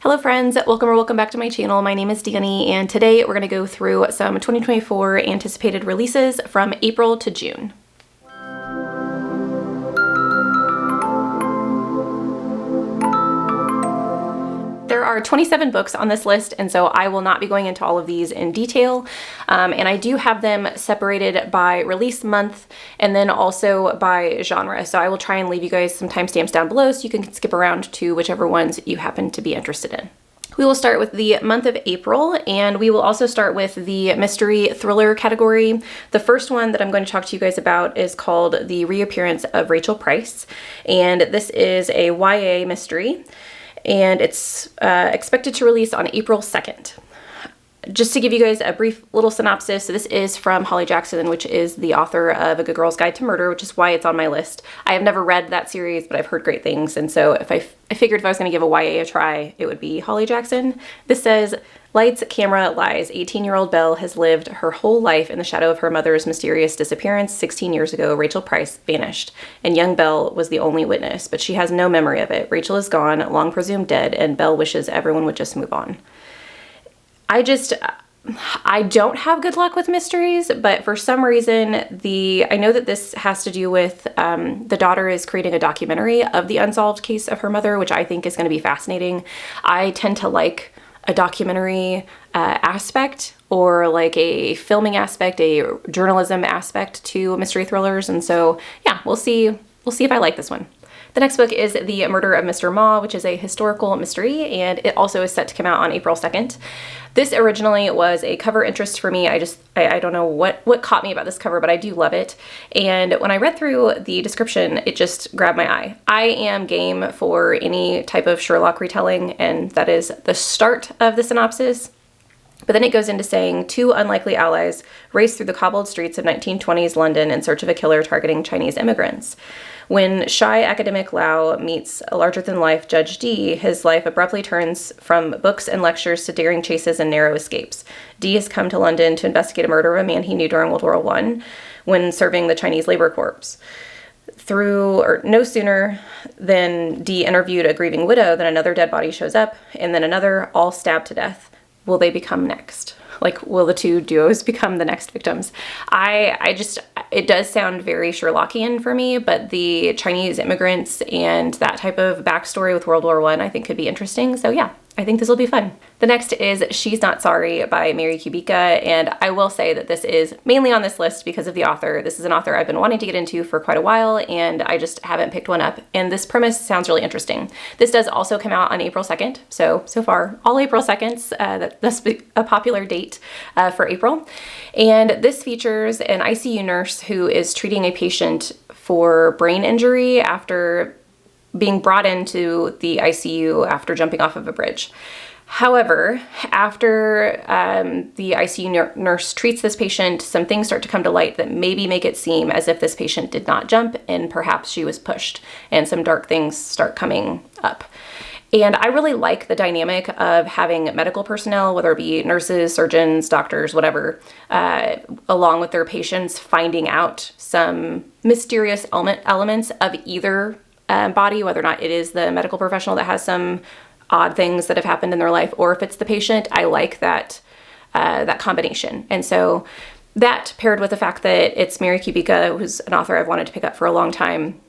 Hello friends, welcome back to my channel. My name is Danny, and today we're going to go through some 2024 anticipated releases from April to June. There are 27 books on this list, and so I will not be going into all of these in detail. And I do have them separated by release month and then also by genre. So I will try and leave you guys some timestamps down below so you can skip around to whichever ones you happen to be interested in. We will start with the month of April, and we will also start with the mystery thriller category. The first one that I'm going to talk to you guys about is called The Reappearance of Rachel Price, and this is a YA mystery, and it's expected to release on April 2nd. Just to give you guys a brief little synopsis, so this is from Holly Jackson, which is the author of A Good Girl's Guide to Murder, which is why it's on my list. I have never read that series, but I've heard great things, and so I figured if I was going to give a YA a try, it would be Holly Jackson. This says, lights, camera, lies. 18-year-old Belle has lived her whole life in the shadow of her mother's mysterious disappearance. 16 years ago, Rachel Price vanished, and young Belle was the only witness, but she has no memory of it. Rachel is gone, long presumed dead, and Belle wishes everyone would just move on. I don't have good luck with mysteries, but for some reason, I know that this has to do with the daughter is creating a documentary of the unsolved case of her mother, which I think is going to be fascinating. I tend to like a documentary aspect or like a filming aspect, a journalism aspect to mystery thrillers. And so, yeah, we'll see if I like this one. The next book is The Murder of Mr. Ma, which is a historical mystery, and it also is set to come out on April 2nd. This originally was a cover interest for me. I don't know what caught me about this cover, but I do love it. And when I read through the description, it just grabbed my eye. I am game for any type of Sherlock retelling, and that is the start of the synopsis. But then it goes into saying, two unlikely allies race through the cobbled streets of 1920s London in search of a killer targeting Chinese immigrants. When shy academic Lau meets a larger-than-life Judge D, his life abruptly turns from books and lectures to daring chases and narrow escapes. D has come to London to investigate a murder of a man he knew during World War I when serving the Chinese Labor Corps. No sooner than D interviewed a grieving widow than another dead body shows up, and then another, all stabbed to death. Will they become next? Like, will the two duos become the next victims? It does sound very Sherlockian for me, but the Chinese immigrants and that type of backstory with World War I think could be interesting. So yeah, I think this will be fun. The next is She's Not Sorry by Mary Kubica, and I will say that this is mainly on this list because of the author. This is an author I've been wanting to get into for quite a while, and I just haven't picked one up, and this premise sounds really interesting. This does also come out on April 2nd, so far, all April 2nds, that's a popular date for April. And this features an ICU nurse who is treating a patient for brain injury after being brought into the ICU after jumping off of a bridge. However, after the ICU nurse treats this patient, some things start to come to light that maybe make it seem as if this patient did not jump and perhaps she was pushed, and some dark things start coming up. And I really like the dynamic of having medical personnel, whether it be nurses, surgeons, doctors, whatever, along with their patients, finding out some mysterious elements of either body, whether or not it is the medical professional that has some odd things that have happened in their life, or if it's the patient. I like that combination. And so that, paired with the fact that it's Mary Kubica, who's an author I've wanted to pick up for a long time,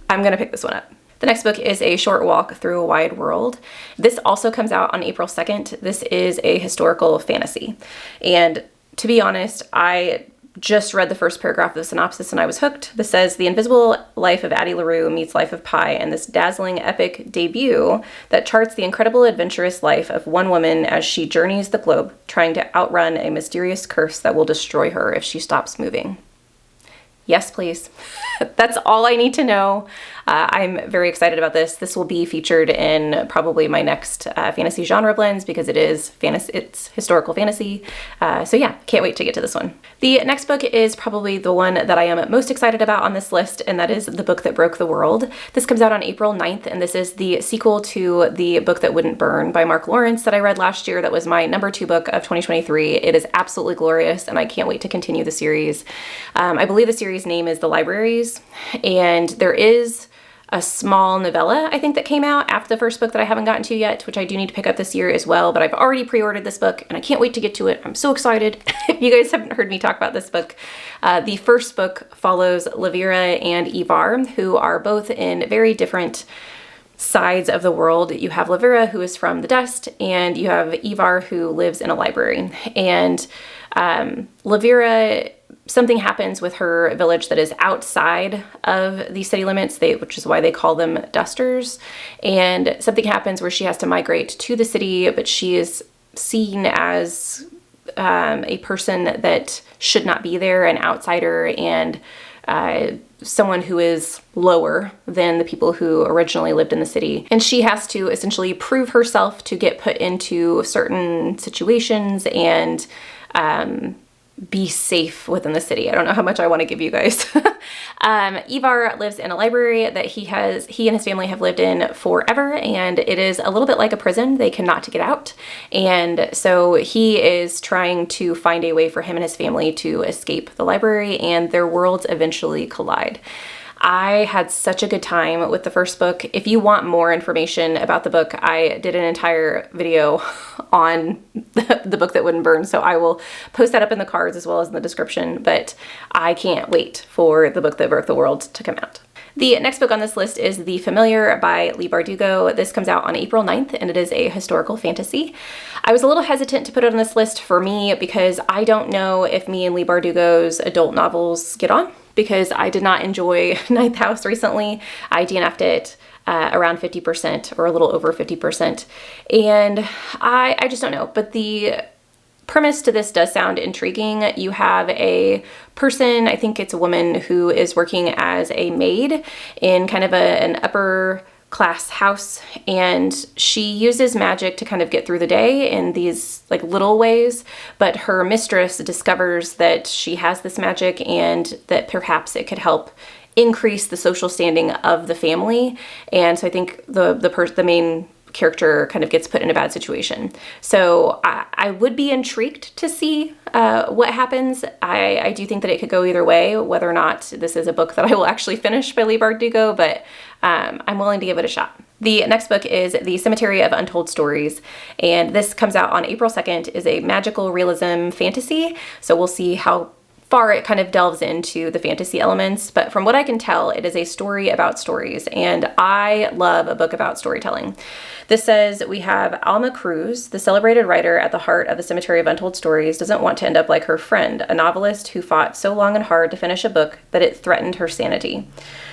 I'm going to pick this one up. The next book is A Short Walk Through a Wide World. This also comes out on April 2nd. This is a historical fantasy. And to be honest, I just read the first paragraph of the synopsis and I was hooked. This says, the invisible life of Addie LaRue meets Life of Pi in this dazzling epic debut that charts the incredible adventurous life of one woman as she journeys the globe, trying to outrun a mysterious curse that will destroy her if she stops moving. Yes, please. That's all I need to know. I'm very excited about this. This will be featured in probably my next fantasy genre blends because it's historical fantasy. So yeah, can't wait to get to this one. The next book is probably the one that I am most excited about on this list, and that is The Book That Broke the World. This comes out on April 9th, and this is the sequel to The Book That Wouldn't Burn by Mark Lawrence that I read last year. That was my #2 book of 2023. It is absolutely glorious, and I can't wait to continue the series. I believe the series name is The Libraries, and there is a small novella, I think, that came out after the first book that I haven't gotten to yet, which I do need to pick up this year as well, but I've already pre-ordered this book and I can't wait to get to it. I'm so excited. If you guys haven't heard me talk about this book, the first book follows Levira and Ivar, who are both in very different sides of the world. You have Levira, who is from the dust, and you have Ivar, who lives in a library. And Levira, something happens with her village that is outside of the city limits, which is why they call them dusters. And something happens where she has to migrate to the city, but she is seen as a person that should not be there, an outsider, and someone who is lower than the people who originally lived in the city. And she has to essentially prove herself to get put into certain situations and be safe within the city. I don't know how much I want to give you guys. Ivar lives in a library that he and his family have lived in forever, and it is a little bit like a prison. They cannot get out. And so he is trying to find a way for him and his family to escape the library, and their worlds eventually collide. I had such a good time with the first book. If you want more information about the book, I did an entire video on the book that wouldn't burn, so I will post that up in the cards as well as in the description, but I can't wait for the book that broke the world to come out. The next book on this list is The Familiar by Leigh Bardugo. This comes out on April 9th, and it is a historical fantasy. I was a little hesitant to put it on this list for me because I don't know if me and Leigh Bardugo's adult novels get on, because I did not enjoy Ninth House recently. I DNF'd it around 50% or a little over 50%. And I just don't know. But the premise to this does sound intriguing. You have a person, I think it's a woman, who is working as a maid in kind of an upper class house, and she uses magic to kind of get through the day in these like little ways, but her mistress discovers that she has this magic and that perhaps it could help increase the social standing of the family. And so I think the main character kind of gets put in a bad situation. So I would be intrigued to see what happens. I do think that it could go either way, whether or not this is a book that I will actually finish by Leigh Bardugo, but I'm willing to give it a shot. The next book is The Cemetery of Untold Stories, and this comes out on April 2nd, is a magical realism fantasy. So we'll see how far it kind of delves into the fantasy elements, but from what I can tell, it is a story about stories, and I love a book about storytelling. This says we have Alma Cruz, the celebrated writer at the heart of the Cemetery of Untold Stories, doesn't want to end up like her friend, a novelist who fought so long and hard to finish a book that it threatened her sanity.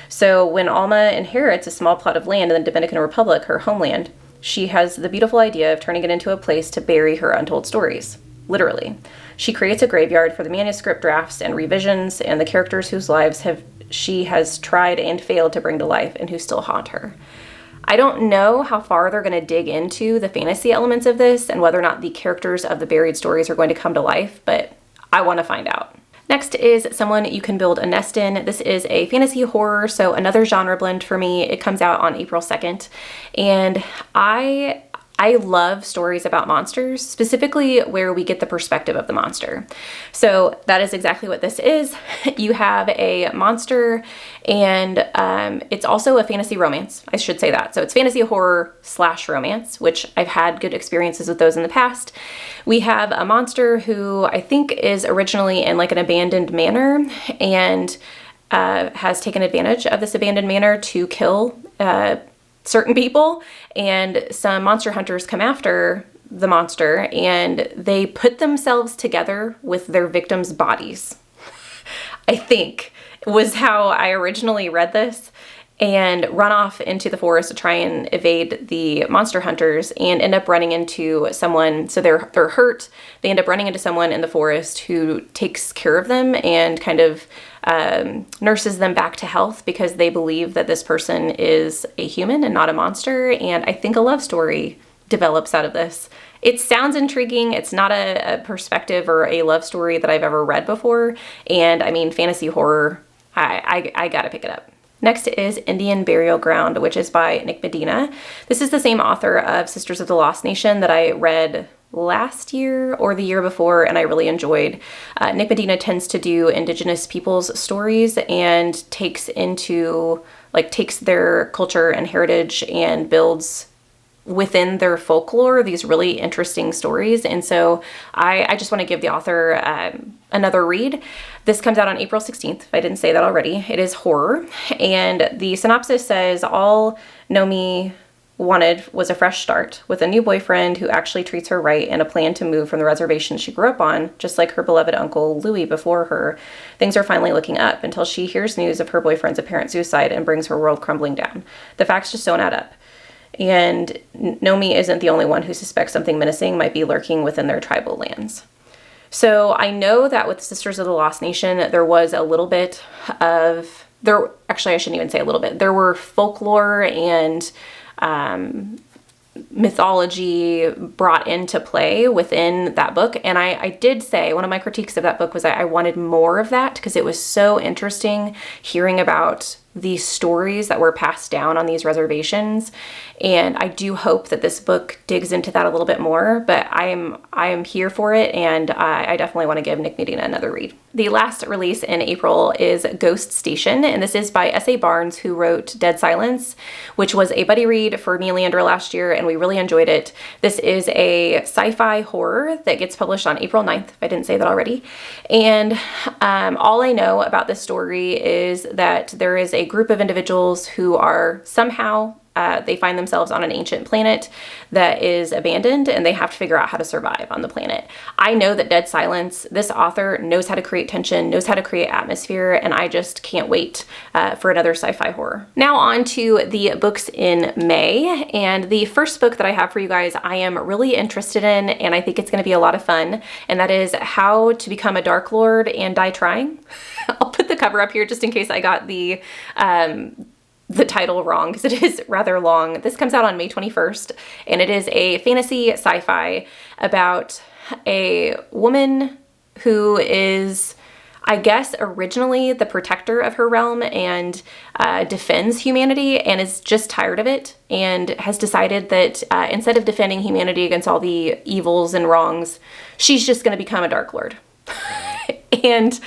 So when Alma inherits a small plot of land in the Dominican Republic, her homeland, she has the beautiful idea of turning it into a place to bury her untold stories. Literally. She creates a graveyard for the manuscript drafts and revisions and the characters whose lives she has tried and failed to bring to life and who still haunt her. I don't know how far they're going to dig into the fantasy elements of this and whether or not the characters of the buried stories are going to come to life, but I want to find out. Next is Someone You Can Build a Nest In. This is a fantasy horror, so another genre blend for me. It comes out on April 2nd, and I love stories about monsters, specifically where we get the perspective of the monster. So that is exactly what this is. You have a monster, and it's also a fantasy romance. I should say that. So it's fantasy horror / romance, which I've had good experiences with those in the past. We have a monster who I think is originally in like an abandoned manor and has taken advantage of this abandoned manor to kill certain people, and some monster hunters come after the monster and they put themselves together with their victims' bodies. I think was how I originally read this, and run off into the forest to try and evade the monster hunters and end up running into someone. So they're hurt. They end up running into someone in the forest who takes care of them and kind of nurses them back to health because they believe that this person is a human and not a monster. And I think a love story develops out of this. It sounds intriguing. It's not a perspective or a love story that I've ever read before. And I mean, fantasy horror, I gotta pick it up. Next is Indian Burial Ground, which is by Nick Medina. This is the same author of Sisters of the Lost Nation that I read last year or the year before, and I really enjoyed. Nick Medina tends to do Indigenous peoples stories and takes their culture and heritage and builds within their folklore these really interesting stories. And so I just want to give the author another read. This comes out on April 16th, if I didn't say that already. It is horror, and the synopsis says, all Nomi wanted was a fresh start with a new boyfriend who actually treats her right and a plan to move from the reservation she grew up on, just like her beloved uncle Louis before her. Things are finally looking up until she hears news of her boyfriend's apparent suicide and brings her world crumbling down. The facts just don't add up. And Nomi isn't the only one who suspects something menacing might be lurking within their tribal lands. So I know that with Sisters of the Lost Nation, there was a little bit of, actually I shouldn't even say a little bit, there were folklore and mythology brought into play within that book. And I did say, one of my critiques of that book was I wanted more of that, because it was so interesting hearing about these stories that were passed down on these reservations. And I do hope that this book digs into that a little bit more, but I am here for it, and I definitely want to give Nick Medina another read. The last release in April is Ghost Station, and this is by S.A. Barnes, who wrote Dead Silence, which was a buddy read for me and Leander last year, and we really enjoyed it. This is a sci-fi horror that gets published on April 9th, if I didn't say that already. And all I know about this story is that there is a group of individuals who are somehow they find themselves on an ancient planet that is abandoned, and they have to figure out how to survive on the planet. I know that Dead Silence, this author knows how to create tension, knows how to create atmosphere, and I just can't wait for another sci-fi horror. Now on to the books in May, and the first book that I have for you guys I am really interested in, and I think it's going to be a lot of fun, and that is How to Become a Dark Lord and Die Trying. I'll put the cover up here just in case I got the title wrong, because it is rather long. This comes out on May 21st, and it is a fantasy sci-fi about a woman who is, I guess, originally the protector of her realm and defends humanity, and is just tired of it, and has decided that instead of defending humanity against all the evils and wrongs, she's just going to become a Dark Lord. And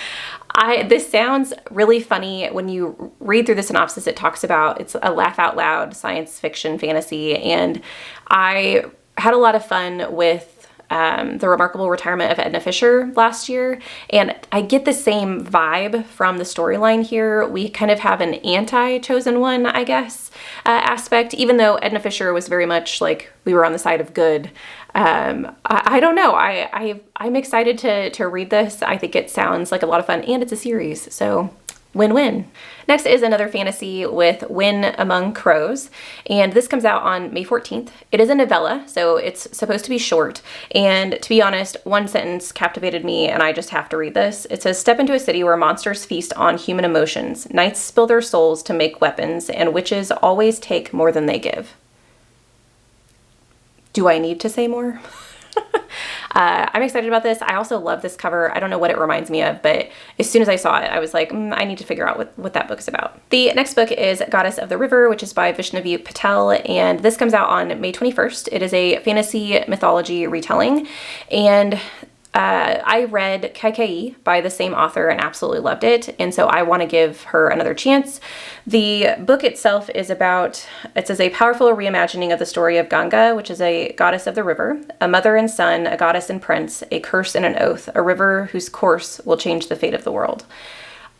this sounds really funny. When you read through the synopsis, it talks about, it's a laugh out loud science fiction fantasy, and I had a lot of fun with the remarkable retirement of Edna Fisher last year, and I get the same vibe from the storyline here. We kind of have an anti-chosen one, I guess, aspect, even though Edna Fisher was very much like we were on the side of good. I don't know. I'm excited to read this. I think it sounds like a lot of fun, and it's a series, so win-win. Next is another fantasy with Wind Among Crows, and this comes out on May 14th. It is a novella, so it's supposed to be short, and to be honest, one sentence captivated me, and I just have to read this. It says, step into a city where monsters feast on human emotions, knights spill their souls to make weapons, and witches always take more than they give. Do I need to say more? I'm excited about this. I also love this cover. I don't know what it reminds me of, but as soon as I saw it, I was like, I need to figure out what that book is about. The next book is Goddess of the River, which is by Vishnavi Patel, and this comes out on May 21st. It is a fantasy mythology retelling, and I read Kaikai by the same author and absolutely loved it, and so I want to give her another chance. The book itself is about, it says, a powerful reimagining of the story of Ganga, which is a goddess of the river, a mother and son, a goddess and prince, a curse and an oath, a river whose course will change the fate of the world.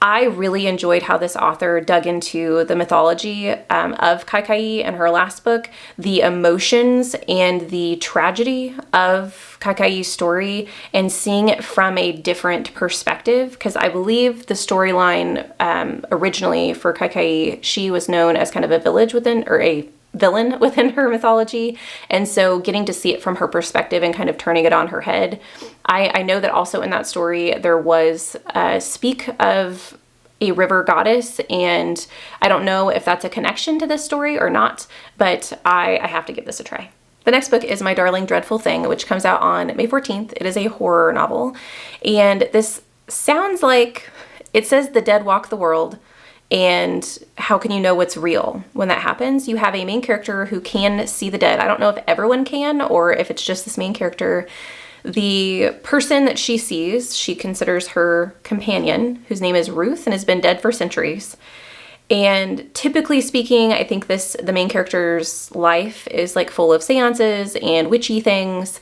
I really enjoyed how this author dug into the mythology of Kaikai in her last book, the emotions and the tragedy of Kaikai's story, and seeing it from a different perspective, because I believe the storyline originally for Kaikai, she was known as kind of a villain within her mythology, and so getting to see it from her perspective and kind of turning it on her head. I know that also in that story there was speak of a river goddess, and I don't know if that's a connection to this story or not, but I have to give this a try. The next book is My Darling Dreadful Thing, which comes out on May 14th. It is a horror novel, and this sounds like, it says the dead walk the world, And how can you know what's real when that happens? You have a main character who can see the dead. I don't know if everyone can or if it's just this main character. The person that she sees, she considers her companion, whose name is Ruth and has been dead for centuries. And typically speaking, I think the main character's life is like full of seances and witchy things.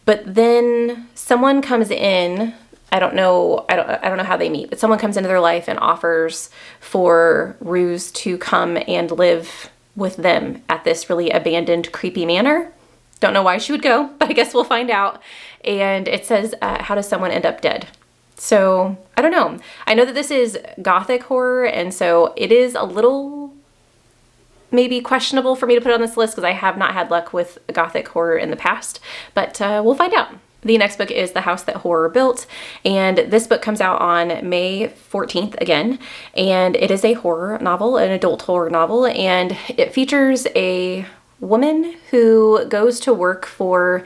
But then someone comes in, I don't know how they meet, but someone comes into their life and offers for Ruse to come and live with them at this really abandoned, creepy manor. Don't know why she would go, but I guess we'll find out. And it says, how does someone end up dead? So I don't know. I know that this is gothic horror, and so it is a little maybe questionable for me to put on this list because I have not had luck with gothic horror in the past, but we'll find out. The next book is The House That Horror Built, and this book comes out on May 14th again, and it is a horror novel, an adult horror novel, and it features a woman who goes to work for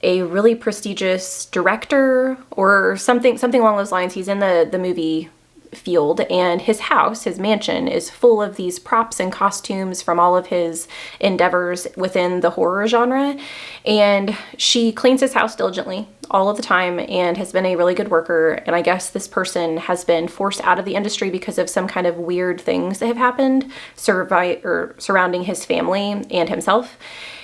a really prestigious director or something along those lines. He's in the movie field, and his house, his mansion, is full of these props and costumes from all of his endeavors within the horror genre. And she cleans his house diligently all of the time and has been a really good worker. And I guess this person has been forced out of the industry because of some kind of weird things that have happened surrounding his family and himself.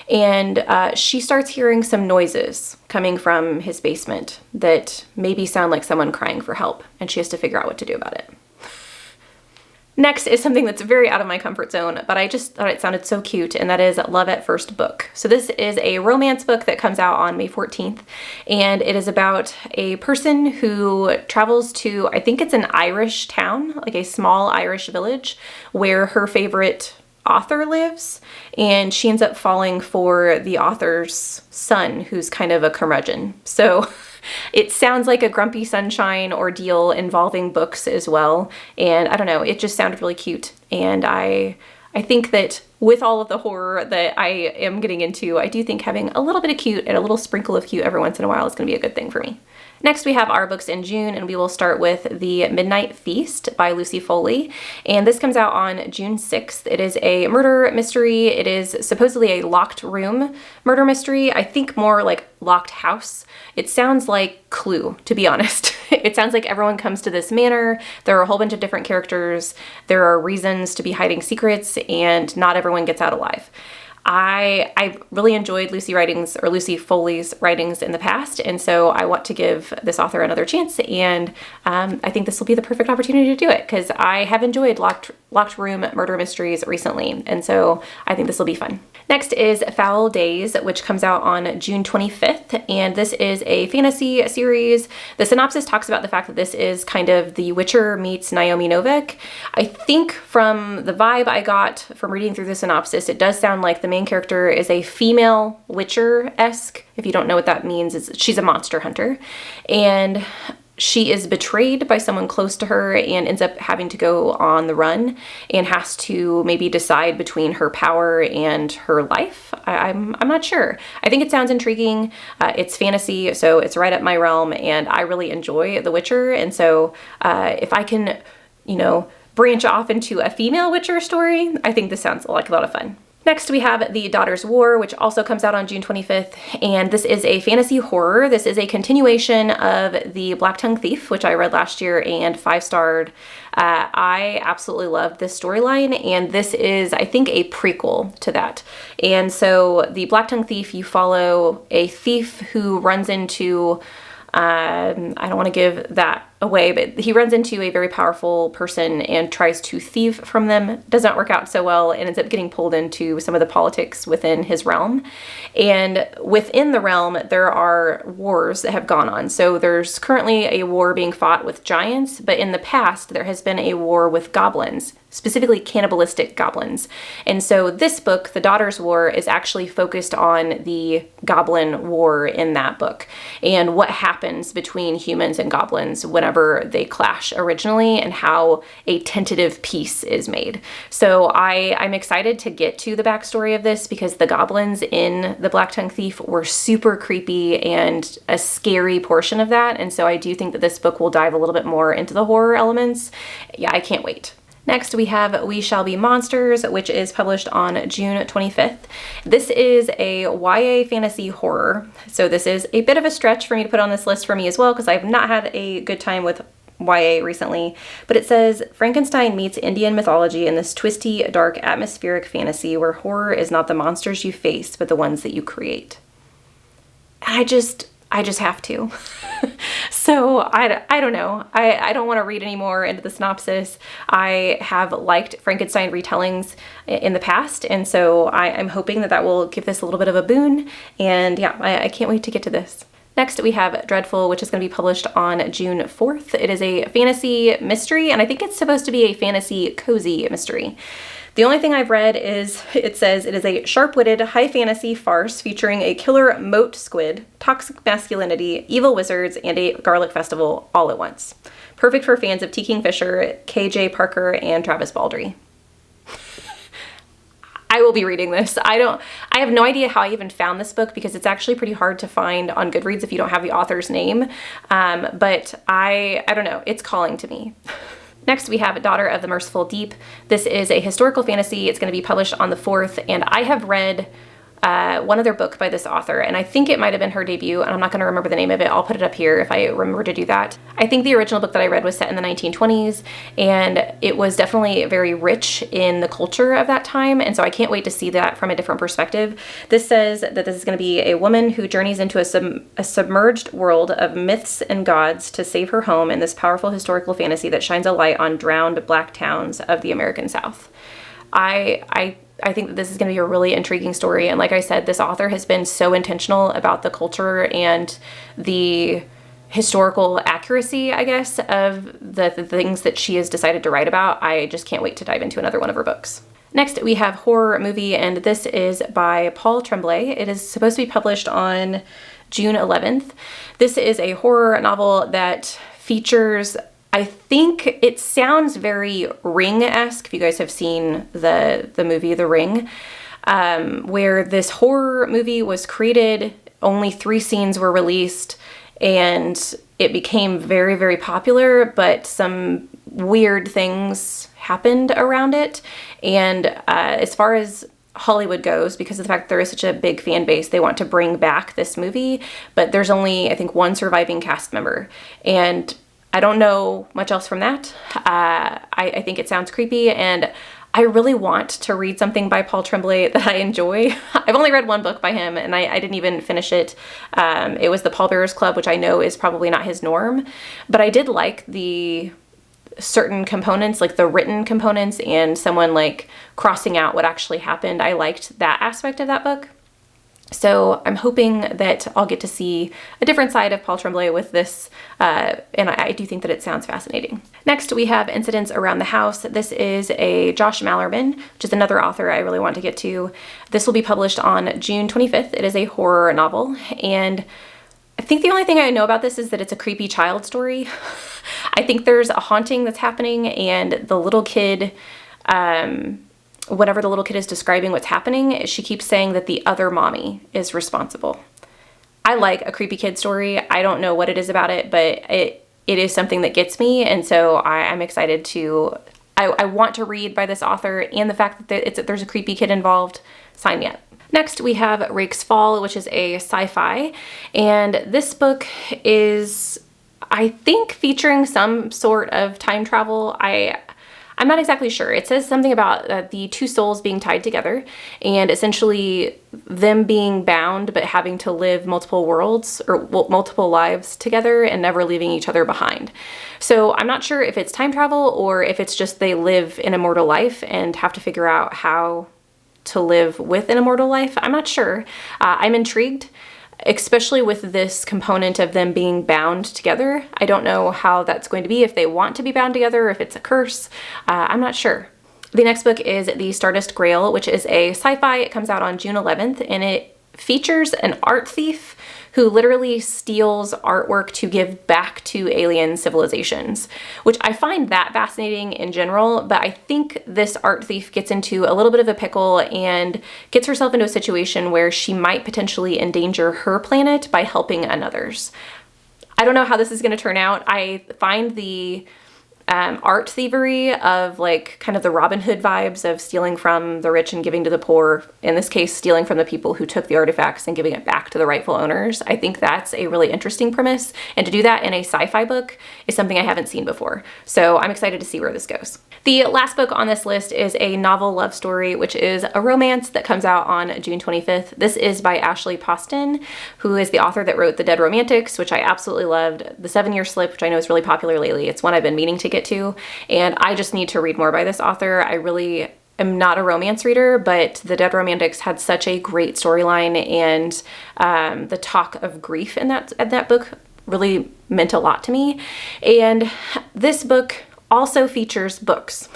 And she starts hearing some noises coming from his basement that maybe sound like someone crying for help, and she has to figure out what to do about it. Next is something that's very out of my comfort zone, but I just thought it sounded so cute, and that is Love at First Book. So this is a romance book that comes out on May 14th, and it is about a person who travels to, I think it's an Irish town, like a small Irish village, where her favorite author lives, and she ends up falling for the author's son, who's kind of a curmudgeon. So it sounds like a Grumpy Sunshine ordeal involving books as well, and I don't know, it just sounded really cute. And I think that with all of the horror that I am getting into, I do think having a little bit of cute and a little sprinkle of cute every once in a while is going to be a good thing for me. Next, we have our books in June, and we will start with The Midnight Feast by Lucy Foley. And this comes out on June 6th. It is a murder mystery. It is supposedly a locked room murder mystery. I think more like locked house. It sounds like Clue, to be honest. It sounds like everyone comes to this manor. There are a whole bunch of different characters. There are reasons to be hiding secrets, and not everyone gets out alive. I really enjoyed Lucy Foley's writings in the past, and so I want to give this author another chance, and I think this will be the perfect opportunity to do it because I have enjoyed locked room murder mysteries recently, and so I think this will be fun. Next is Foul Days, which comes out on June 25th, and this is a fantasy series. The synopsis talks about the fact that this is kind of The Witcher meets Naomi Novik. I think from the vibe I got from reading through the synopsis, it does sound like the main character is a female Witcher-esque. If you don't know what that means, she's a monster hunter, and she is betrayed by someone close to her and ends up having to go on the run and has to maybe decide between her power and her life. I'm not sure. I think it sounds intriguing. It's fantasy, so it's right up my realm, and I really enjoy The Witcher. And so if I can, branch off into a female Witcher story, I think this sounds like a lot of fun. Next, we have The Daughter's War, which also comes out on June 25th, and this is a fantasy horror. This is a continuation of The Black Tongue Thief, which I read last year and 5-starred. I absolutely loved this storyline, and this is, I think, a prequel to that. And so The Black Tongue Thief, you follow a thief who runs into I don't want to give that away, but he runs into a very powerful person and tries to thieve from them. Does not work out so well and ends up getting pulled into some of the politics within his realm. And within the realm, there are wars that have gone on. So there's currently a war being fought with giants, but in the past, there has been a war with goblins, specifically cannibalistic goblins. And so this book, The Daughter's War, is actually focused on the goblin war in that book and what happens between humans and goblins whenever they clash originally and how a tentative peace is made. So I'm excited to get to the backstory of this because the goblins in The Black Tongue Thief were super creepy and a scary portion of that. And so I do think that this book will dive a little bit more into the horror elements. Yeah, I can't wait. Next, we have We Shall Be Monsters, which is published on June 25th. This is a YA fantasy horror, so this is a bit of a stretch for me to put on this list for me as well, because I've not had a good time with YA recently, but it says Frankenstein meets Indian mythology in this twisty, dark, atmospheric fantasy where horror is not the monsters you face, but the ones that you create. I just have to. So I don't know. I don't want to read any more into the synopsis. I have liked Frankenstein retellings in the past, and so I'm hoping that will give this a little bit of a boon, and yeah, I can't wait to get to this. Next, we have Dreadful, which is going to be published on June 4th. It is a fantasy mystery, and I think it's supposed to be a fantasy cozy mystery. The only thing I've read is it says it is a sharp-witted high fantasy farce featuring a killer moat squid, toxic masculinity, evil wizards, and a garlic festival all at once. Perfect for fans of T. Kingfisher, K.J. Parker, and Travis Baldree. I will be reading this. I have no idea how I even found this book, because it's actually pretty hard to find on Goodreads if you don't have the author's name. But I don't know, it's calling to me. Next, we have Daughter of the Merciful Deep. This is a historical fantasy. It's going to be published on the 4th, and I have read one other book by this author, and I think it might have been her debut, and I'm not going to remember the name of it. I'll put it up here if I remember to do that. I think the original book that I read was set in the 1920s, and it was definitely very rich in the culture of that time, and so I can't wait to see that from a different perspective. This says that this is going to be a woman who journeys into a submerged world of myths and gods to save her home in this powerful historical fantasy that shines a light on drowned black towns of the American South. I think that this is going to be a really intriguing story. And like I said, this author has been so intentional about the culture and the historical accuracy, I guess, of the things that she has decided to write about. I just can't wait to dive into another one of her books. Next, we have Horror Movie, and this is by Paul Tremblay. It is supposed to be published on June 11th. This is a horror novel that features, I think it sounds very Ring-esque, if you guys have seen the movie The Ring, where this horror movie was created, only 3 scenes were released, and it became very, very popular, but some weird things happened around it. And as far as Hollywood goes, because of the fact that there is such a big fan base, they want to bring back this movie, but there's only, I think, 1 surviving cast member. And I don't know much else from that. I think it sounds creepy, and I really want to read something by Paul Tremblay that I enjoy. I've only read 1 book by him, and I didn't even finish it. It was The Pallbearers Club, which I know is probably not his norm, but I did like the certain components, like the written components and someone like crossing out what actually happened. I liked that aspect of that book. So I'm hoping that I'll get to see a different side of Paul Tremblay with this, and I do think that it sounds fascinating. Next, we have Incidents Around the House. This is a Josh Malerman, which is another author I really want to get to. This will be published on June 25th. It is a horror novel, and I think the only thing I know about this is that it's a creepy child story. I think there's a haunting that's happening, and the little kid, whenever the little kid is describing what's happening, she keeps saying that the other mommy is responsible. I like a creepy kid story. I don't know what it is about it, but it is something that gets me, and so I'm excited to, I want to read by this author, and the fact that there's a creepy kid involved, sign me up. Next, we have Rake's Fall, which is a sci-fi, and this book is, I think, featuring some sort of time travel. I'm not exactly sure. It says something about the 2 souls being tied together, and essentially them being bound but having to live multiple worlds or multiple lives together and never leaving each other behind. So I'm not sure if it's time travel or if it's just they live an immortal life and have to figure out how to live with an immortal life. I'm not sure. I'm intrigued, especially with this component of them being bound together. I don't know how that's going to be, if they want to be bound together, if it's a curse. I'm not sure. The next book is The Stardust Grail, which is a sci-fi. It comes out on June 11th, and it features an art thief who literally steals artwork to give back to alien civilizations, which I find that fascinating in general, but I think this art thief gets into a little bit of a pickle and gets herself into a situation where she might potentially endanger her planet by helping another's. I don't know how this is going to turn out. I find the art thievery of like kind of the Robin Hood vibes of stealing from the rich and giving to the poor. In this case, stealing from the people who took the artifacts and giving it back to the rightful owners. I think that's a really interesting premise. And to do that in a sci-fi book is something I haven't seen before. So I'm excited to see where this goes. The last book on this list is a novel love story, which is a romance that comes out on June 25th. This is by Ashley Poston, who is the author that wrote The Dead Romantics, which I absolutely loved. The 7-Year Slip, which I know is really popular lately. It's one I've been meaning to get to, and I just need to read more by this author. I really am not a romance reader, but The Dead Romantics had such a great storyline, and the talk of grief in that book really meant a lot to me. And this book also features books.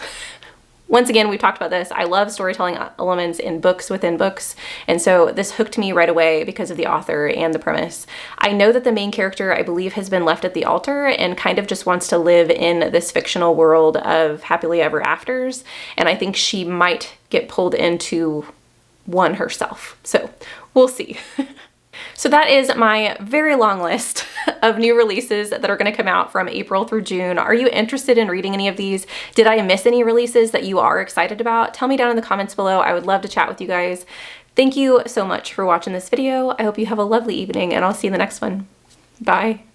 Once again, we've talked about this. I love storytelling elements in books within books, and so this hooked me right away because of the author and the premise. I know that the main character, I believe, has been left at the altar and kind of just wants to live in this fictional world of happily ever afters, and I think she might get pulled into one herself. So we'll see. So that is my very long list of new releases that are going to come out from April through June. Are you interested in reading any of these? Did I miss any releases that you are excited about? Tell me down in the comments below. I would love to chat with you guys. Thank you so much for watching this video. I hope you have a lovely evening, and I'll see you in the next one. Bye.